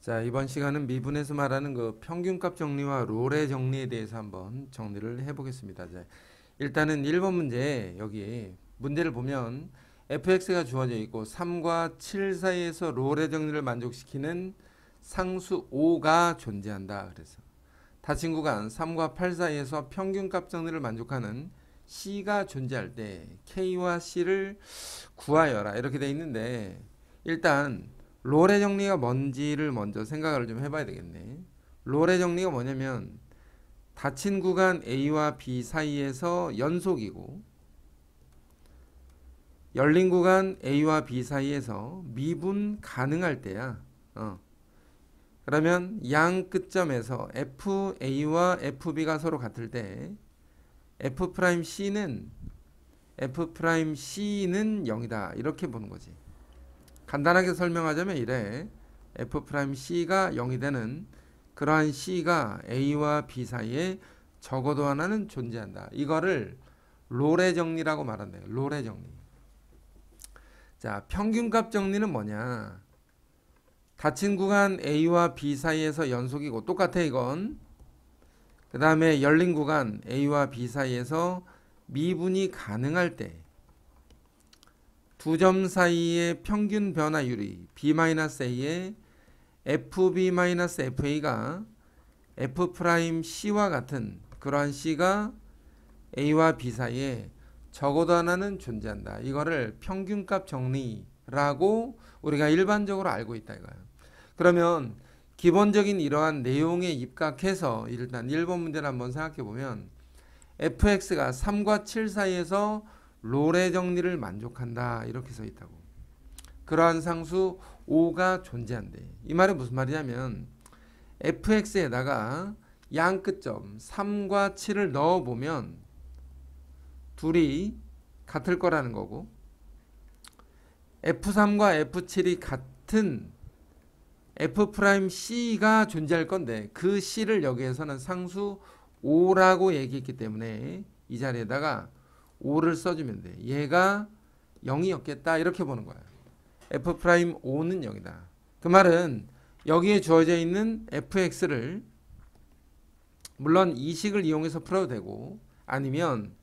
자, 이번 시간은 미분에서 말하는 그 평균값 정리와 롤의 정리에 대해서 한번 정리를 해보겠습니다. 자, 일단은 1번 문제 여기 문제를 보면 fx가 주어져 있고 3과 7 사이에서 롤의 정리를 만족시키는 상수 5가 존재한다. 그래서 닫힌 구간 3과 8 사이에서 평균값 정리를 만족하는 c가 존재할 때 k와 c를 구하여라 이렇게 돼 있는데, 일단 롤의 정리가 뭔지를 먼저 생각을 좀 해봐야 되겠네. 롤의 정리가 뭐냐면 닫힌 구간 A와 B 사이에서 연속이고 열린 구간 A와 B 사이에서 미분 가능할 때야. 그러면 양 끝점에서 FA와 FB가 서로 같을 때 F'C는 0이다 이렇게 보는 거지. 간단하게 설명하자면 이래. F'C가 0이 되는 그러한 C가 A와 B 사이에 적어도 하나는 존재한다. 이거를 롤의 정리라고 말한대요. 롤의 정리. 자, 평균값 정리는 뭐냐? 닫힌 구간 A와 B 사이에서 연속이고 똑같아 이건. 그 다음에 열린 구간 A와 B 사이에서 미분이 가능할 때 두 점 사이의 평균 변화율이 B-A의 FB-FA가 F'C와 같은 그러한 C가 A와 B 사이에 적어도 하나는 존재한다. 이거를 평균값 정리라고 우리가 일반적으로 알고 있다 이거야. 그러면 기본적인 이러한 내용에 입각해서 일단 1번 문제를 한번 생각해 보면 fx가 3과 7 사이에서 롤의 정리를 만족한다 이렇게 써 있다고. 그러한 상수 5가 존재한대. 이 말은 무슨 말이냐면 fx에다가 양 끝점 3과 7을 넣어보면 둘이 같을 거라는 거고, f3과 f7이 같은 f'C가 존재할 건데 그 C를 여기에서는 상수 5라고 얘기했기 때문에 이 자리에다가 5를 써주면 돼. 얘가 0이었겠다 이렇게 보는 거야. F'O는 0이다. 그 말은 여기에 주어져 있는 fx를 물론 이 식을 이용해서 풀어도 되고, 아니면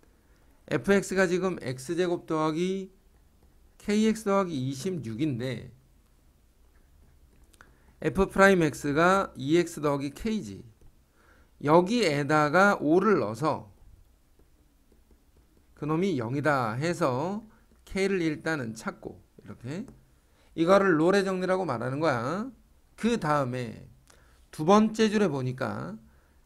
fx가 지금 x제곱 더하기 kx 더하기 26인데 f'x가 2x 더하기 k지. 여기에다가 5를 넣어서 그놈이 0이다 해서 k를 일단은 찾고, 이렇게 이거를 롤의 정리라고 말하는 거야. 그 다음에 두 번째 줄에 보니까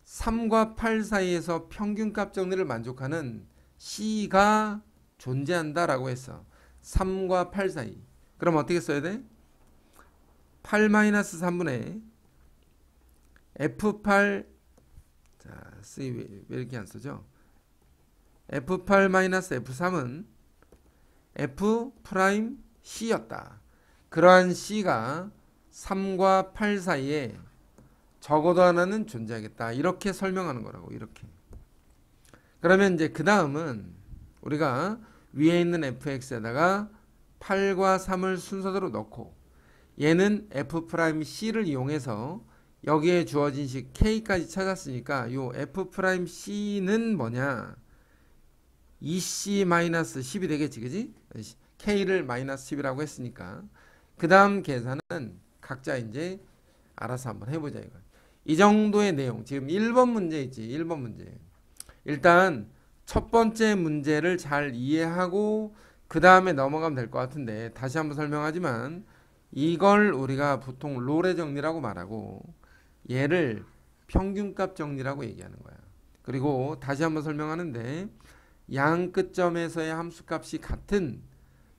3과 8 사이에서 평균값 정리를 만족하는 c가 존재한다라고 했어. 3과 8 사이. 그럼 어떻게 써야 돼? 8-3분의 F8, 자, C 왜 이렇게 안 쓰죠? F8-F3은 F'C였다. 그러한 C가 3과 8 사이에 적어도 하나는 존재하겠다. 이렇게 설명하는 거라고. 이렇게. 그러면 이제 그 다음은 우리가 위에 있는 fx에다가 8과 3을 순서대로 넣고, 얘는 f'C를 이용해서 여기에 주어진 식 k까지 찾았으니까 요 f'C는 뭐냐? 2c-10이 되겠지, 그지? k를 마이너스 10이라고 했으니까 그 다음 계산은 각자 이제 알아서 한번 해보자 이거. 이 정도의 내용. 지금 1번 문제 있지. 1번 문제. 일단 첫 번째 문제를 잘 이해하고 그 다음에 넘어가면 될 것 같은데, 다시 한번 설명하지만 이걸 우리가 보통 롤의 정리라고 말하고 얘를 평균값 정리라고 얘기하는 거야. 그리고 다시 한번 설명하는데, 양 끝점에서의 함수값이 같은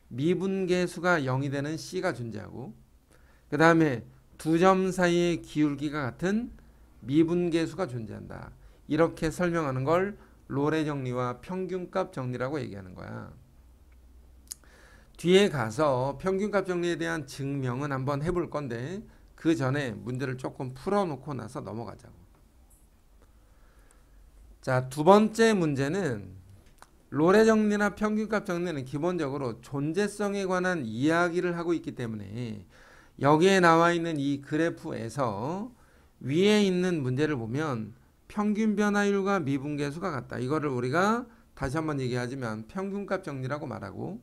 미분계수가 0이 되는 C가 존재하고, 그 다음에 두 점 사이의 기울기가 같은 미분계수가 존재한다. 이렇게 설명하는 걸 롤의 정리와 평균값 정리라고 얘기하는 거야. 뒤에 가서 평균값 정리에 대한 증명은 한번 해볼 건데 그 전에 문제를 조금 풀어놓고 나서 넘어가자고. 자, 두 번째 문제는 롤의 정리나 평균값 정리는 기본적으로 존재성에 관한 이야기를 하고 있기 때문에 여기에 나와 있는 이 그래프에서 위에 있는 문제를 보면 평균 변화율과 미분계수가 같다. 이거를 우리가 다시 한번 얘기하자면 평균값 정리라고 말하고,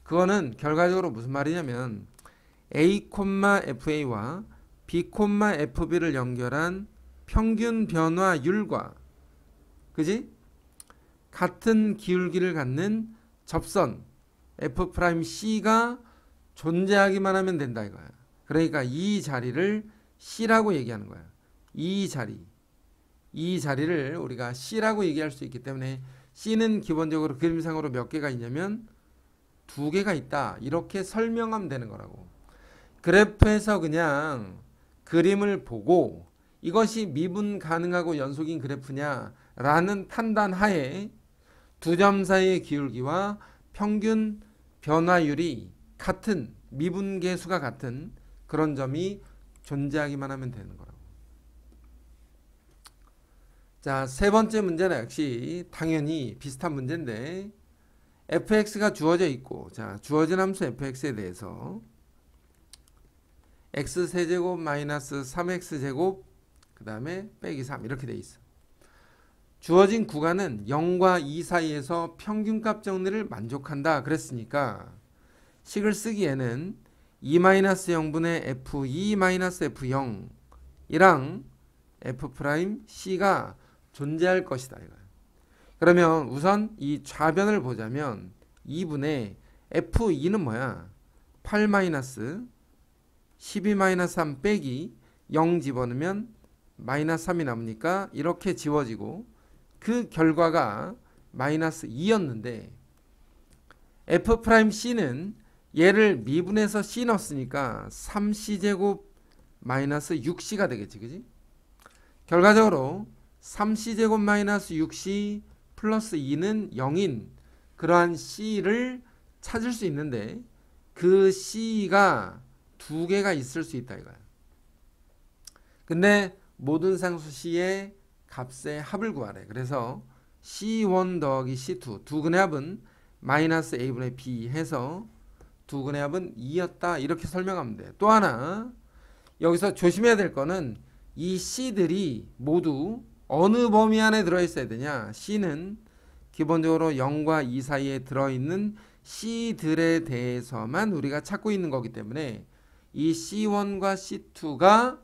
그거는 결과적으로 무슨 말이냐면 A, FA와 B, FB를 연결한 평균 변화율과, 그지? 같은 기울기를 갖는 접선 F'C가 존재하기만 하면 된다 이거야. 그러니까 이 자리를 C라고 얘기하는 거야. 이 자리를 우리가 C라고 얘기할 수 있기 때문에 C는 기본적으로 그림상으로 몇 개가 있냐면 2개가 있다. 이렇게 설명하면 되는 거라고. 그래프에서 그냥 그림을 보고 이것이 미분 가능하고 연속인 그래프냐라는 판단 하에 두 점 사이의 기울기와 평균 변화율이 같은, 미분계수가 같은 그런 점이 존재하기만 하면 되는 거라고. 자, 세 번째 문제는 역시 당연히 비슷한 문제인데, fx가 주어져 있고, 자, 주어진 함수 fx에 대해서 x세제곱 마이너스 3x제곱 그 다음에 빼기 3 이렇게 돼 있어. 주어진 구간은 0과 2 사이에서 평균값 정리를 만족한다 그랬으니까 식을 쓰기에는 2-0분의 f2-f0이랑 f'C가 존재할 것이다 이거야. 그러면 우선 이 좌변을 보자면 2분의 f2는 뭐야? 8-12-3 빼기 0 집어넣으면 마이너스 3이 남으니까 이렇게 지워지고, 그 결과가 마이너스 2였는데 f'C는 얘를 미분해서 C 넣었으니까 3C제곱 마이너스 6C가 되겠지, 그지? 결과적으로 3C제곱 마이너스 6C 플러스 2는 0인 그러한 C를 찾을 수 있는데, 그 C가 2개가 있을 수 있다 이거야. 근데 모든 상수 C의 값의 합을 구하래. 그래서 C1 더하기 C2 두 근의 합은 마이너스 A분의 B 해서 두 근의 합은 2였다 이렇게 설명하면 돼. 또 하나 여기서 조심해야 될 거는 이 C들이 모두 어느 범위 안에 들어있어야 되냐. C는 기본적으로 0과 2 사이에 들어있는 C들에 대해서만 우리가 찾고 있는 거기 때문에 이 C1과 C2가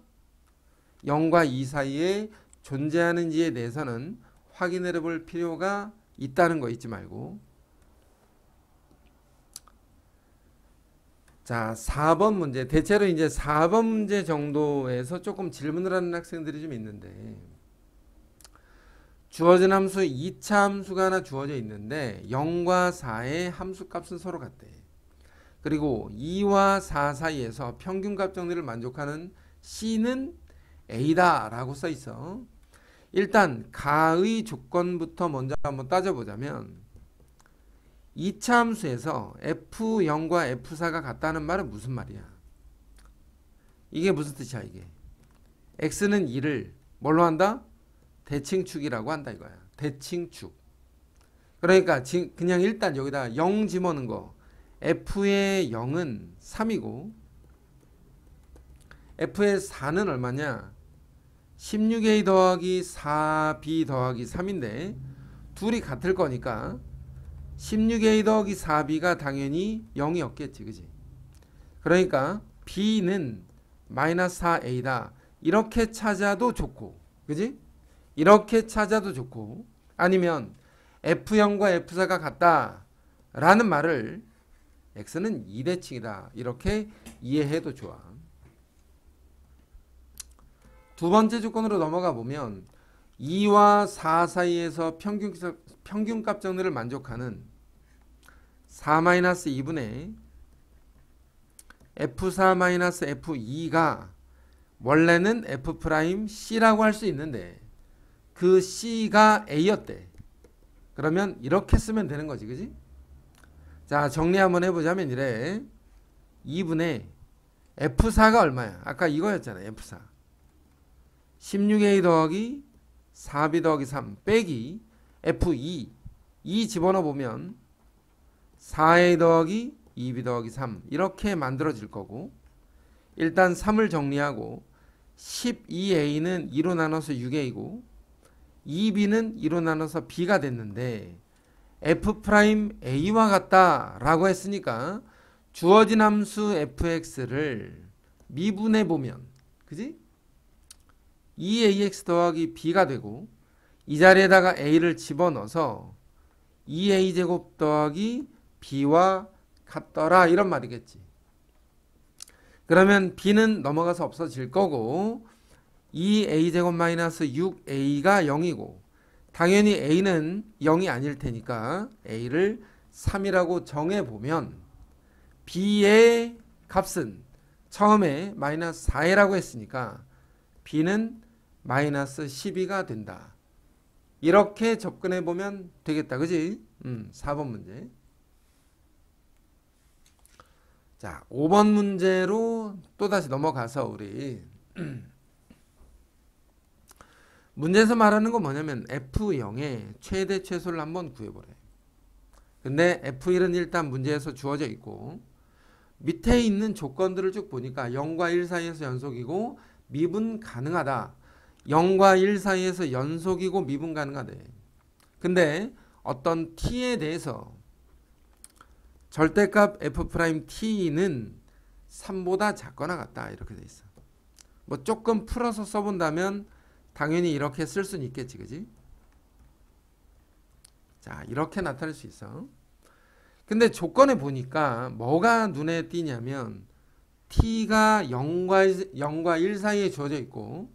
0과 2 사이에 존재하는지에 대해서는 확인해 볼 필요가 있다는 거 잊지 말고. 자, 4번 문제. 대체로 이제 4번 문제 정도에서 조금 질문을 하는 학생들이 좀 있는데, 주어진 함수 2차 함수가 하나 주어져 있는데 0과 4의 함수값은 서로 같대. 그리고 2와 4 사이에서 평균값 정리를 만족하는 C는 A다 라고 써 있어. 일단 가의 조건부터 먼저 한번 따져보자면, 2차 함수에서 F0과 F4가 같다는 말은 무슨 말이야? 이게 무슨 뜻이야 이게? X는 2를 뭘로 한다? 대칭축이라고 한다 이거야. 대칭축. 그러니까 그냥 일단 여기다 0 집어넣은 거, F의 0은 3이고 F의 4는 얼마냐? 16A 더하기 4B 더하기 3인데 둘이 같을 거니까 16A 더하기 4B가 당연히 0이었겠지, 그지? 그러니까 B는 마이너스 4A다 이렇게 찾아도 좋고, 그지? 이렇게 찾아도 좋고, 아니면 F0과 F4가 같다 라는 말을 X는 2대칭이다 이렇게 이해해도 좋아. 두 번째 조건으로 넘어가 보면 2와 4 사이에서 평균값 정리를 만족하는 4-2분의 F4-F2가 원래는 F'C라고 할 수 있는데 그 C가 A였대. 그러면 이렇게 쓰면 되는 거지, 그지? 자, 정리 한번 해보자면 이래. 2분의 F4가 얼마야? 아까 이거였잖아, F4. 16A 더하기 4B 더하기 3 빼기 F2 2 집어넣어 보면 4A 더하기 2B 더하기 3 이렇게 만들어질 거고, 일단 3을 정리하고 12a는 2로 나눠서 6a고 2b는 2로 나눠서 b가 됐는데 f'a와 같다라고 했으니까 주어진 함수 fx를 미분해 보면 그지? 2ax 더하기 b가 되고 이 자리에다가 a를 집어넣어서 2a제곱 더하기 b와 같더라 이런 말이겠지. 그러면 b는 넘어가서 없어질 거고 2a제곱 마이너스 6a가 0이고 당연히 a는 0이 아닐 테니까 a를 3이라고 정해보면 b의 값은 처음에 마이너스 4라고 했으니까 b는 마이너스 12가 된다. 이렇게 접근해보면 되겠다. 그지? 4번 문제. 자, 5번 문제로 또다시 넘어가서 우리 문제에서 말하는 건 뭐냐면 F0의 최대 최소를 한번 구해보래. 근데 F1은 일단 문제에서 주어져 있고 밑에 있는 조건들을 쭉 보니까 0과 1 사이에서 연속이고 미분 가능하다. 0과 1 사이에서 연속이고 미분 가능하대. 근데 어떤 t에 대해서 절대값 f't는 3보다 작거나 같다. 이렇게 돼 있어. 뭐 조금 풀어서 써본다면 당연히 이렇게 쓸 수는 있겠지. 그지? 자, 이렇게 나타낼 수 있어. 근데 조건에 보니까 뭐가 눈에 띄냐면 t가 0과 1 사이에 주어져 있고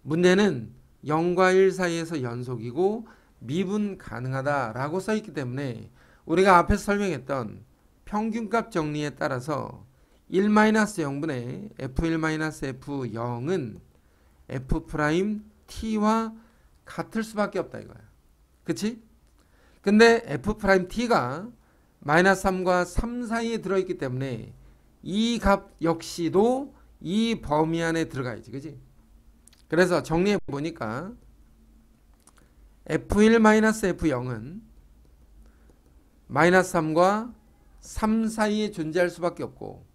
문제는 0과 1 사이에서 연속이고 미분 가능하다라고 써있기 때문에 우리가 앞에서 설명했던 평균값 정리에 따라서 1-0분의 f1-f0은 f't와 같을 수밖에 없다 이거야. 그치? 근데 f't가 마이너스 3과 3 사이에 들어있기 때문에 이 값 역시도 이 범위 안에 들어가야지. 그치? 그래서 정리해 보니까 f1-f0은 마이너스 3과 3 사이에 존재할 수밖에 없고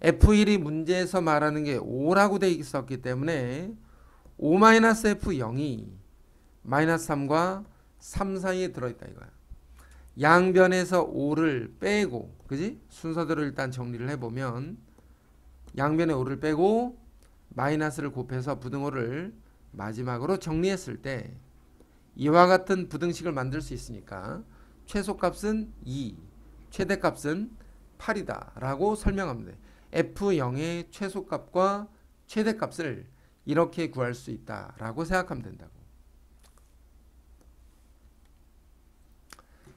f1이 문제에서 말하는 게 5라고 되어 있었기 때문에 5-f0이 마이너스 3과 3 사이에 들어있다 이거야. 양변에서 5를 빼고 그지? 순서대로 일단 정리를 해보면 양변에 5를 빼고 마이너스를 곱해서 부등호를 마지막으로 정리했을 때 이와 같은 부등식을 만들 수 있으니까 최소값은 2, 최대값은 8이다 라고 설명하면 돼. F0의 최소값과 최대값을 이렇게 구할 수 있다 라고 생각하면 된다고.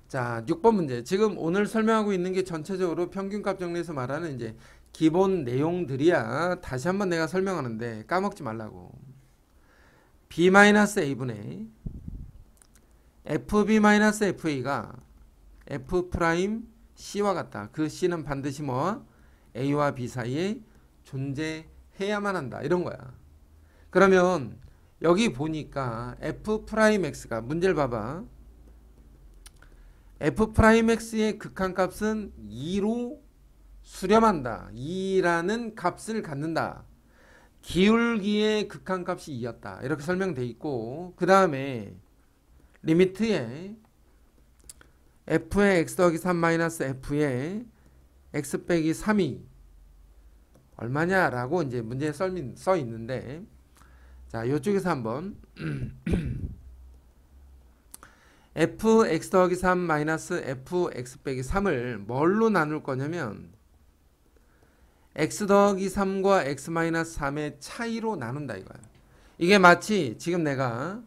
자, 6번 문제. 지금 오늘 설명하고 있는 게 전체적으로 평균값 정리에서 말하는 이제 기본 내용들이야. 다시 한번 내가 설명하는데 까먹지 말라고. b-a분의 fb-fa가 f'c와 같다. 그 c는 반드시 뭐와 a와 b 사이에 존재해야만 한다. 이런 거야. 그러면 여기 보니까 f'x가 문제를 봐봐. f'x의 극한값은 2로 수렴한다. 2라는 값을 갖는다. 기울기의 극한값이 2였다. 이렇게 설명되어 있고 그 다음에 리미트에 f의 x 더하기 3 마이너스 f의 x 빼기 3이 얼마냐라고 이제 문제에 써 있는데 자, 이쪽에서 한번 fx 더하기 3 마이너스 fx 빼기 3을 뭘로 나눌 거냐면 x 더하기 3과 x 마이너스 3의 차이로 나눈다 이거야. 이게 마치 지금 내가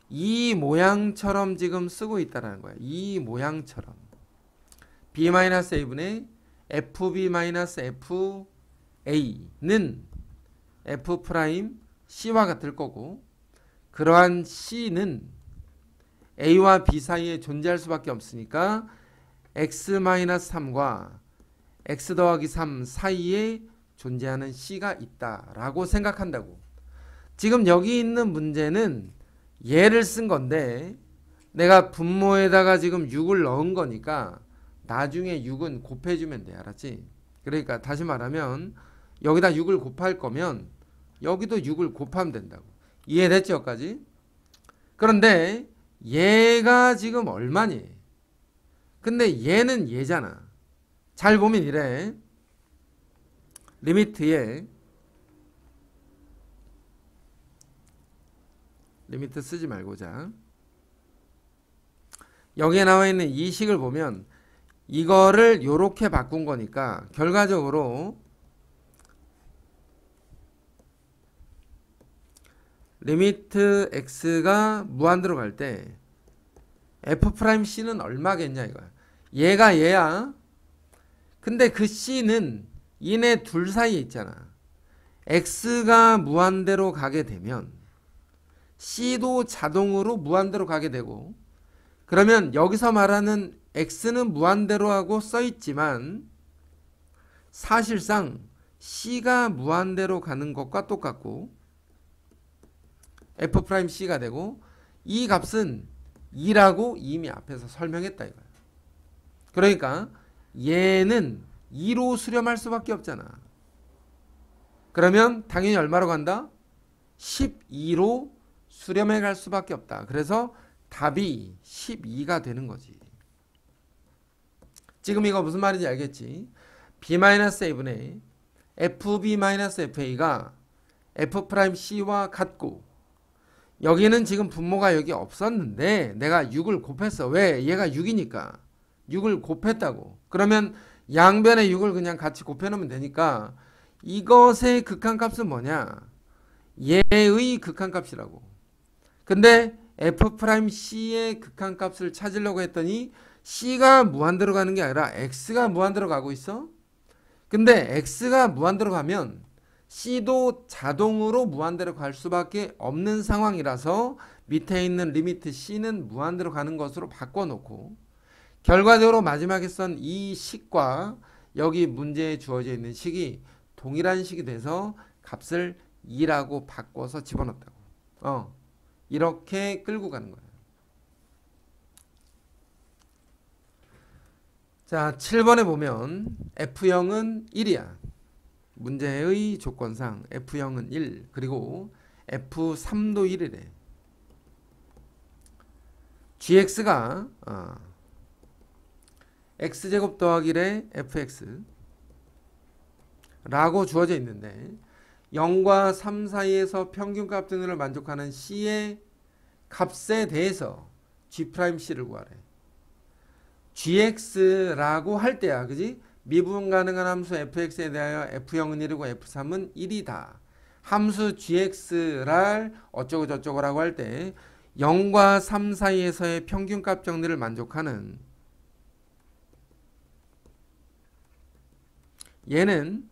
이 모양처럼 지금 쓰고 있다라는 거야. 이 모양처럼 b-a분의 fb-fa는 f'c와 같을 거고 그러한 c는 a와 b 사이에 존재할 수밖에 없으니까 x-3과 x 더하기 3 사이에 존재하는 c가 있다라고 생각한다고. 지금 여기 있는 문제는 얘를 쓴 건데 내가 분모에다가 지금 6을 넣은 거니까 나중에 6은 곱해주면 돼. 알았지? 그러니까 다시 말하면 여기다 6을 곱할 거면 여기도 6을 곱하면 된다고. 이해됐죠? 여기까지? 그런데 얘가 지금 얼마니? 근데 얘는 얘잖아. 잘 보면 이래. 리미트에 리미트 쓰지 말고 자. 여기에 나와 있는 이 식을 보면 이거를 요렇게 바꾼 거니까 결과적으로 리미트 x가 무한대로 갈 때 f'c는 얼마겠냐 이거야. 얘가 얘야. 근데 그 c는 이네 둘 사이에 있잖아. x가 무한대로 가게 되면 c도 자동으로 무한대로 가게 되고, 그러면 여기서 말하는 x는 무한대로 하고 써있지만 사실상 c가 무한대로 가는 것과 똑같고 f'c가 되고, 이 값은 2라고 이미 앞에서 설명했다 이거야. 그러니까 얘는 2로 수렴할 수밖에 없잖아. 그러면 당연히 얼마로 간다? 12로 수렴해 갈 수밖에 없다. 그래서 답이 12가 되는 거지. 지금 이거 무슨 말인지 알겠지? b-a분의 fb-fa가 f'c와 같고, 여기는 지금 분모가 여기 없었는데 내가 6을 곱했어. 왜? 얘가 6이니까 6을 곱했다고. 그러면 양변에 6을 그냥 같이 곱해놓으면 되니까 이것의 극한값은 뭐냐? 얘의 극한값이라고. 근데 f'c의 극한값을 찾으려고 했더니 c가 무한대로 가는 게 아니라 x가 무한대로 가고 있어. 근데 x가 무한대로 가면 c도 자동으로 무한대로 갈 수밖에 없는 상황이라서 밑에 있는 리미트 c는 무한대로 가는 것으로 바꿔놓고, 결과적으로 마지막에 쓴 이 식과 여기 문제에 주어져 있는 식이 동일한 식이 돼서 값을 2라고 바꿔서 집어넣었다고. 이렇게 끌고 가는 거예요. 자, 7번에 보면 F0은 1이야. 문제의 조건상 F0은 1, 그리고 F3도 1이래. gx가 x제곱 더하기 1의 fx 라고 주어져 있는데 0과 3 사이에서 평균값 등을 만족하는 c의 값에 대해서 g'c를 구하래. gx라고 할 때야, 그지? 미분 가능한 함수 fx에 대하여 f0은 1이고 f3은 1이다. 함수 gx를 어쩌고 저쩌고라고 할 때 0과 3 사이에서의 평균값 정리를 만족하는, 얘는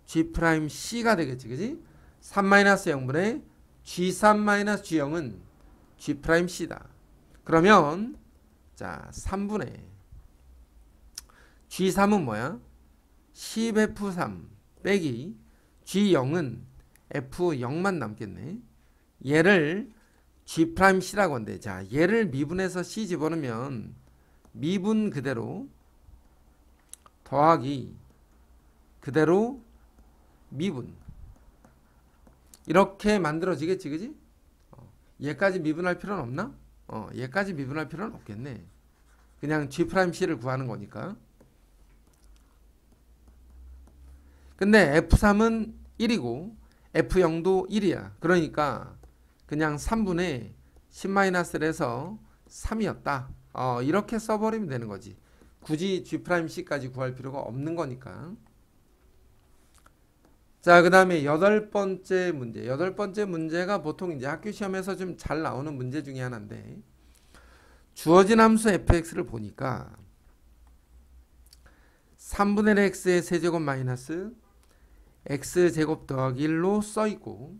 g'c가 되겠지, 그지? 3-0분의 g3-g0은 g'c다. 그러면 자, 3분의 g3은 뭐야? 10f3 빼기 g0은 f0만 남겠네. 얘를 g'c라고 한대. 자, 얘를 미분해서 c 집어넣으면 미분 그대로 더하기 그대로 미분, 이렇게 만들어지겠지, 그지? 얘까지 미분할 필요는 없나? 얘까지 미분할 필요는 없겠네. 그냥 g'c를 구하는 거니까. 근데 f3은 1이고 f0도 1이야. 그러니까 그냥 3분의 10-1에서 3이었다. 이렇게 써버리면 되는 거지. 굳이 g'c까지 구할 필요가 없는 거니까. 자, 그 다음에 8번째 문제. 8번째 문제가 보통 이제 학교 시험에서 좀 잘 나오는 문제 중에 하나인데, 주어진 함수 fx를 보니까 3분의 x의 세제곱 마이너스 x제곱 더하기 1로 써있고,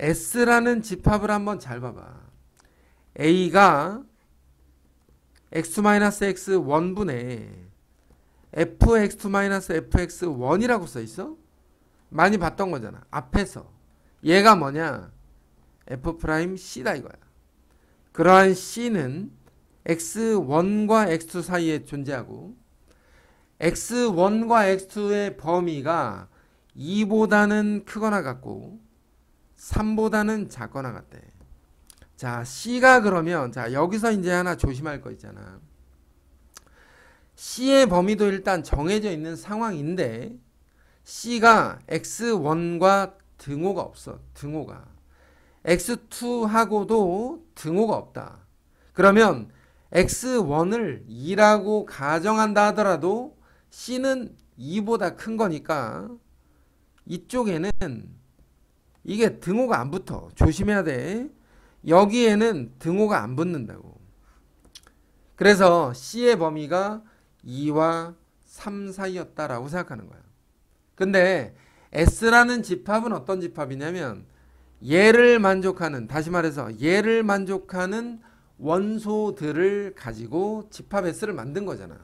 s라는 집합을 한번 잘 봐봐. a가 x-x1분의 fx-fx1이라고 써있어? 많이 봤던 거잖아, 앞에서. 얘가 뭐냐? f'c다 이거야. 그러한 c는 x1과 x2 사이에 존재하고, x1과 x2의 범위가 2보다는 크거나 같고 3보다는 작거나 같대. 자, C가 그러면 자, 여기서 이제 하나 조심할 거 있잖아. C의 범위도 일단 정해져 있는 상황인데 C가 X1과 등호가 없어. 등호가. X2하고도 등호가 없다. 그러면 X1을 2라고 가정한다 하더라도 C는 2보다 큰 거니까 이쪽에는 이게 등호가 안 붙어. 조심해야 돼. 여기에는 등호가 안 붙는다고. 그래서 C의 범위가 2와 3 사이였다라고 생각하는 거야. 근데 S라는 집합은 어떤 집합이냐면 얘를 만족하는, 다시 말해서 얘를 만족하는 원소들을 가지고 집합 S를 만든 거잖아.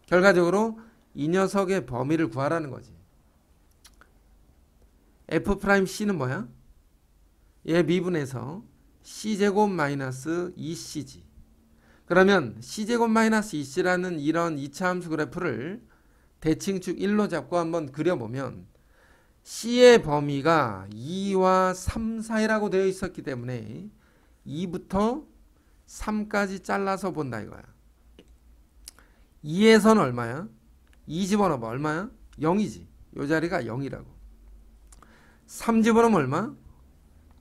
결과적으로 이 녀석의 범위를 구하라는 거지. F'C는 뭐야? 얘 미분해서 C제곱 마이너스 2C지. 그러면 C제곱 마이너스 2C라는 이런 2차 함수 그래프를 대칭축 1로 잡고 한번 그려보면 C의 범위가 2와 3 사이라고 되어 있었기 때문에 2부터 3까지 잘라서 본다 이거야. 2에서는 얼마야? 2 집어넣어봐. 얼마야? 0이지. 이 자리가 0이라고. 3 집어넣으면 얼마?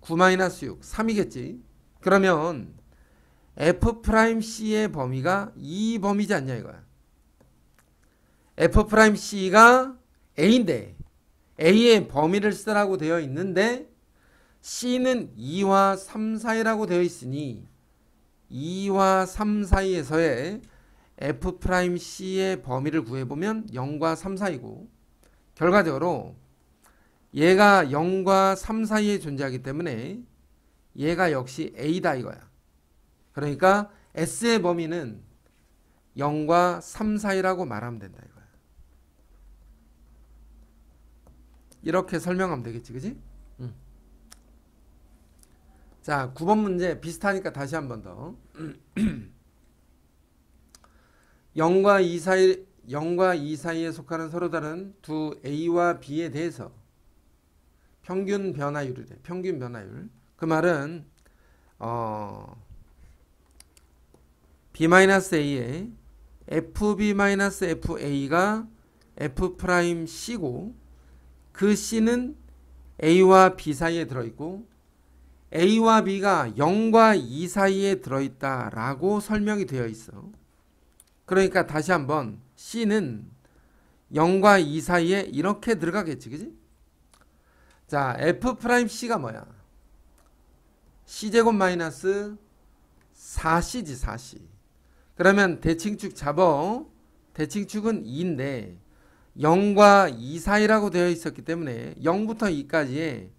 9-6, 3이겠지. 그러면 F'C의 범위가 이 범위지 않냐 이거야. F'C가 A인데 A의 범위를 쓰라고 되어 있는데 C는 2와 3 사이라고 되어 있으니 2와 3 사이에서의 F'C의 범위를 구해보면 0과 3 사이고 결과적으로 얘가 0과 3 사이에 존재하기 때문에 얘가 역시 A다 이거야. 그러니까 S의 범위는 0과 3 사이라고 말하면 된다 이거야. 이렇게 설명하면 되겠지, 그지? 자, 9번 문제 비슷하니까 다시 한 번 더. 0과 2 사이에 속하는 서로 다른 두 A와 B에 대해서 평균 변화율이래. 평균 변화율. 그 말은 B-A에 FB-FA가 F'C고 그 C는 A와 B 사이에 들어있고 A와 B가 0과 2 사이에 들어있다라고 설명이 되어 있어. 그러니까 다시 한번 C는 0과 2 사이에 이렇게 들어가겠지, 그지? 자, F'C가 뭐야? C제곱 마이너스 4C지, 4C. 그러면 대칭축 잡어. 대칭축은 2인데 0과 2 사이라고 되어 있었기 때문에 0부터 2까지의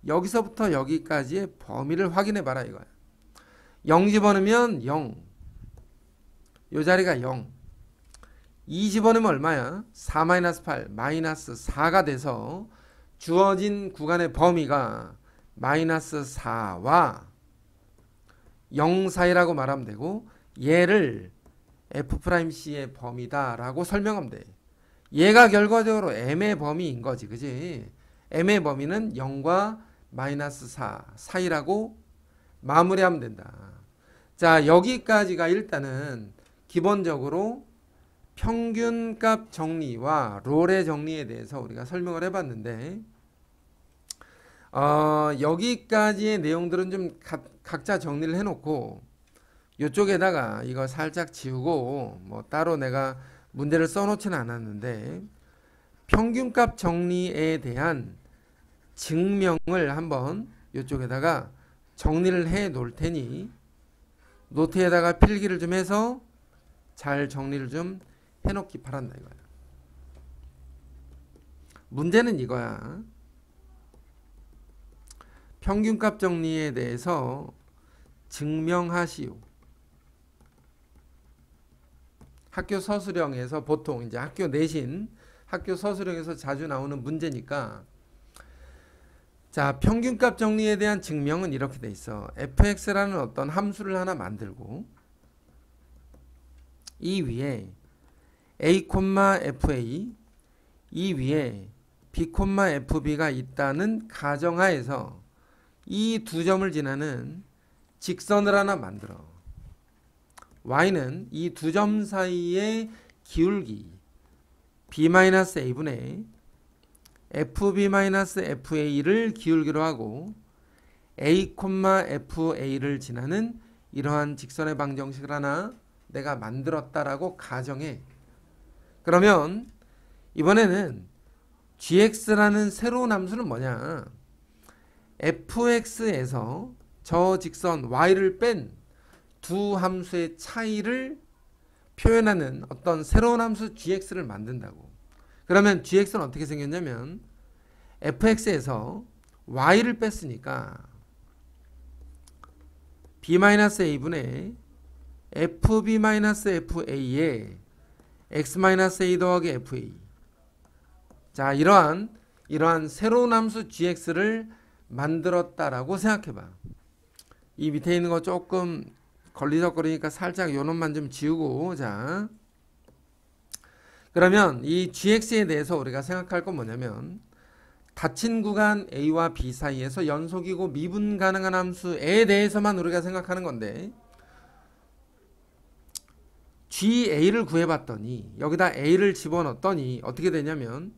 여기서부터 여기까지의 범위를 확인해 봐라 이거야. 0 집어넣으면 0. 요 자리가 0. 2 집어넣으면 얼마야? 4-8 마이너스 4가 돼서 주어진 구간의 범위가 마이너스 4와 0 사이라고 말하면 되고 얘를 F'C의 범위다라고 설명하면 돼. 얘가 결과적으로 M의 범위인 거지, 그지? M의 범위는 0과 마이너스 4 사이라고 마무리하면 된다. 자, 여기까지가 일단은 기본적으로 평균값 정리와 롤의 정리에 대해서 우리가 설명을 해봤는데 여기까지의 내용들은 좀 각자 정리를 해놓고 이쪽에다가 이거 살짝 지우고 뭐 따로 내가 문제를 써놓지는 않았는데 평균값 정리에 대한 증명을 한번 이쪽에다가 정리를 해 놓을 테니 노트에다가 필기를 좀 해서 잘 정리를 좀 해놓기 바란다 이거야. 문제는 이거야. 평균값 정리에 대해서 증명하시오. 학교 서술형에서 보통 이제 학교 내신 학교 서술형에서 자주 나오는 문제니까 자, 평균값 정리에 대한 증명은 이렇게 돼 있어. fx라는 어떤 함수를 하나 만들고 이 위에 a, fa 이 위에 B, FB가 있다는 가정하에서 이 두 점을 지나는 직선을 하나 만들어. y는 이 두 점 사이의 기울기 b-a분의 fb-fa를 기울기로 하고 a, fa를 지나는 이러한 직선의 방정식을 하나 내가 만들었다라고 가정해. 그러면 이번에는 gx라는 새로운 함수는 뭐냐? fx에서 저 직선 y를 뺀 두 함수의 차이를 표현하는 어떤 새로운 함수 gx를 만든다고. 그러면 gx는 어떻게 생겼냐면 fx에서 y를 뺐으니까 b-a분의 fb-fa에 x-a 더하기 fa. 자, 이러한 새로운 함수 gx를 만들었다라고 생각해봐. 이 밑에 있는 거 조금 걸리적거리니까 살짝 요 놈만 좀 지우고. 자, 그러면 이 gx에 대해서 우리가 생각할 건 뭐냐면 닫힌 구간 a와 b 사이에서 연속이고 미분 가능한 함수에 대해서만 우리가 생각하는 건데, ga를 구해봤더니 여기다 a를 집어넣었더니 어떻게 되냐면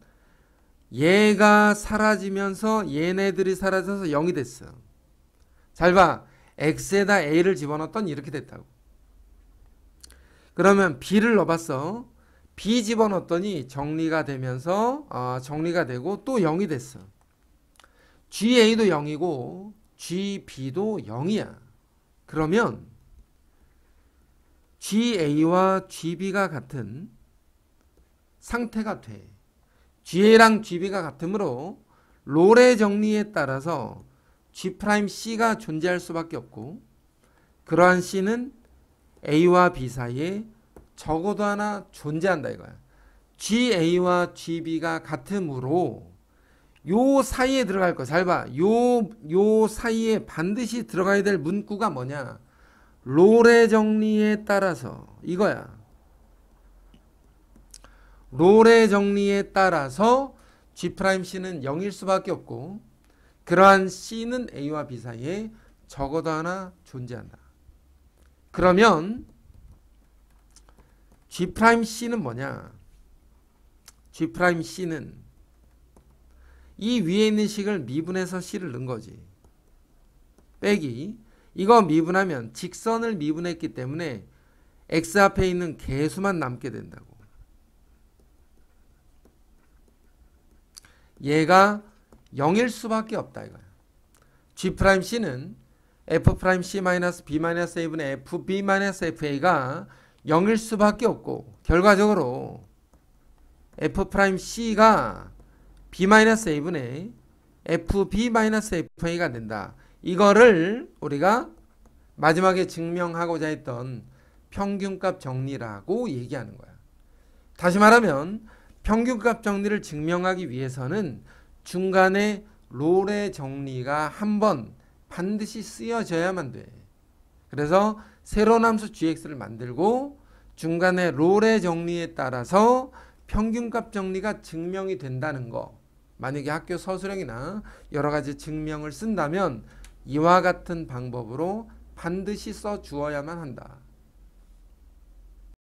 얘가 사라지면서 얘네들이 사라져서 0이 됐어. 잘 봐. x에다 a를 집어넣었더니 이렇게 됐다고. 그러면 b를 넣어봤어. b 집어넣었더니 정리가 되면서 정리가 되고 또 0이 됐어. ga도 0이고 gb도 0이야. 그러면 ga와 gb가 같은 상태가 돼. ga랑 gb가 같으므로 롤의 정리에 따라서 G'C가 존재할 수밖에 없고, 그러한 C는 A와 B 사이에 적어도 하나 존재한다 이거야. GA와 GB가 같으므로 요 사이에 들어갈 거. 잘 봐. 요 사이에 반드시 들어가야 될 문구가 뭐냐? 롤의 정리에 따라서 이거야. 롤의 정리에 따라서 G'C는 0일 수밖에 없고, 그러한 C는 A와 B 사이에 적어도 하나 존재한다. 그러면 G'C는 뭐냐? G'C는 이 위에 있는 식을 미분해서 C를 넣은 거지. 빼기. 이거 미분하면 직선을 미분했기 때문에 X 앞에 있는 개수만 남게 된다고. 얘가 0일 수밖에 없다 이거야. G'C는 f'C-b-a분의 fb-fa가 0일 수밖에 없고, 결과적으로 f'C가 b-a분의 fb-fa가 된다. 이거를 우리가 마지막에 증명하고자 했던 평균값 정리라고 얘기하는 거야. 다시 말하면 평균값 정리를 증명하기 위해서는 중간에 롤의 정리가 한번 반드시 쓰여져야만 돼. 그래서 새로운 함수 gx를 만들고 중간에 롤의 정리에 따라서 평균값 정리가 증명이 된다는 거. 만약에 학교 서술형이나 여러 가지 증명을 쓴다면 이와 같은 방법으로 반드시 써 주어야만 한다.